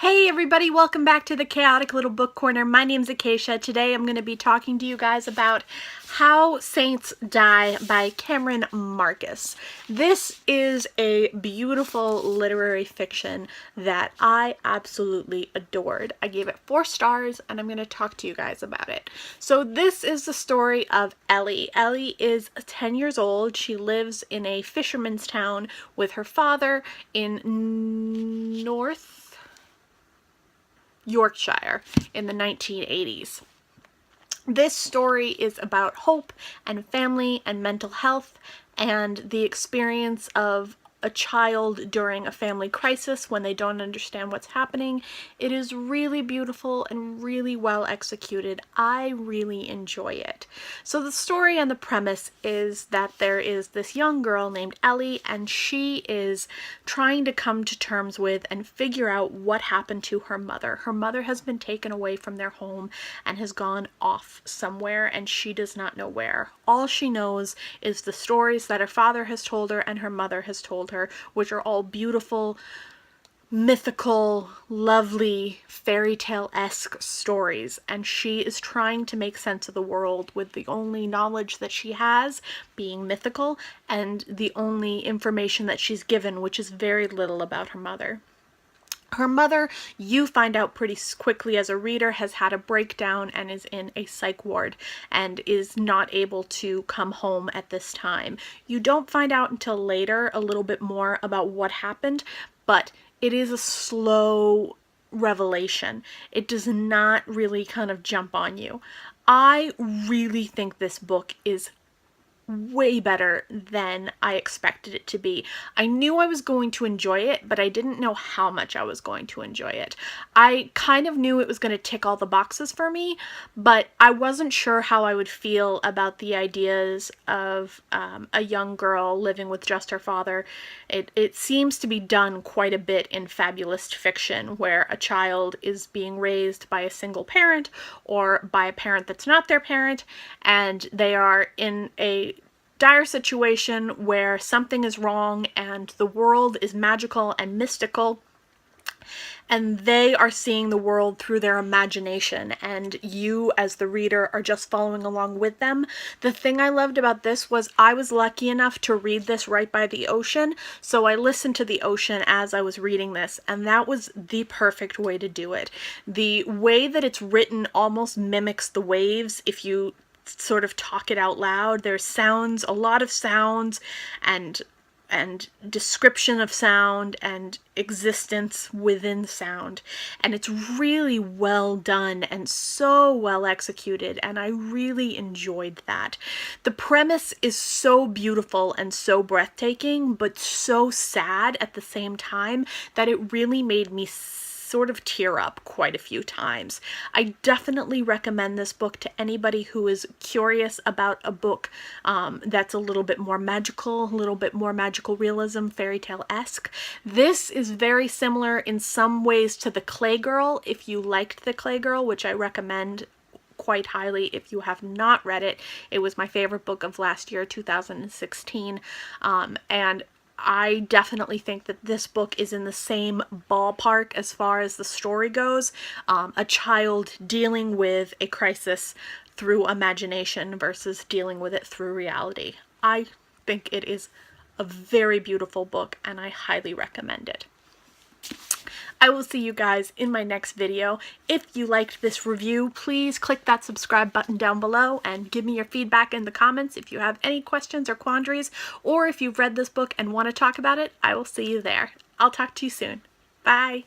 Hey everybody, welcome back to the Chaotic Little Book Corner. My name's Acacia. Today I'm going to be talking to you guys about How Saints Die by Cameron Marcus. This is a beautiful literary fiction that I absolutely adored. I gave it 4 stars and I'm going to talk to you guys about it. So this is the story of Ellie. Ellie is 10 years old. She lives in a fisherman's town with her father in North Yorkshire in the 1980s. This story is about hope and family and mental health and the experience of a child during a family crisis when they don't understand what's happening. It is really beautiful and really well executed. I really enjoy it. So the story and the premise is that there is this young girl named Ellie, and she is trying to come to terms with and figure out what happened to her mother. Her mother has been taken away from their home and has gone off somewhere, and she does not know where. All she knows is the stories that her father has told her and her mother has told her, which are all beautiful, mythical, lovely, fairy tale-esque stories, and she is trying to make sense of the world with the only knowledge that she has being mythical and the only information that she's given, which is very little about her mother. Her mother, you find out pretty quickly as a reader, has had a breakdown and is in a psych ward and is not able to come home at this time. You don't find out until later a little bit more about what happened, but it is a slow revelation. It does not really kind of jump on you. I really think this book is way better than I expected it to be. I knew I was going to enjoy it, but I didn't know how much I was going to enjoy it. I kind of knew it was going to tick all the boxes for me, but I wasn't sure how I would feel about the ideas of a young girl living with just her father. It seems to be done quite a bit in fabulous fiction, where a child is being raised by a single parent or by a parent that's not their parent, and they are in a dire situation where something is wrong and the world is magical and mystical, and they are seeing the world through their imagination, and you as the reader are just following along with them. The thing I loved about this was I was lucky enough to read this right by the ocean, so I listened to the ocean as I was reading this, and that was the perfect way to do it. The way that it's written almost mimics the waves if you sort of talk it out loud. There's sounds, a lot of sounds, and description of sound and existence within sound, and it's really well done and so well executed, and I really enjoyed that. The premise is so beautiful and so breathtaking, but so sad at the same time that it really made me sort of tear up quite a few times. I definitely recommend this book to anybody who is curious about a book that's a little bit more magical, a little bit more magical realism, fairy tale-esque. This is very similar in some ways to The Clay Girl, if you liked The Clay Girl, which I recommend quite highly if you have not read it. It was my favorite book of last year, 2016, and I definitely think that this book is in the same ballpark as far as the story goes. A child dealing with a crisis through imagination versus dealing with it through reality. I think it is a very beautiful book, and I highly recommend it. I will see you guys in my next video. If you liked this review, please click that subscribe button down below and give me your feedback in the comments if you have any questions or quandaries, or if you've read this book and want to talk about it. I will see you there. I'll talk to you soon. Bye!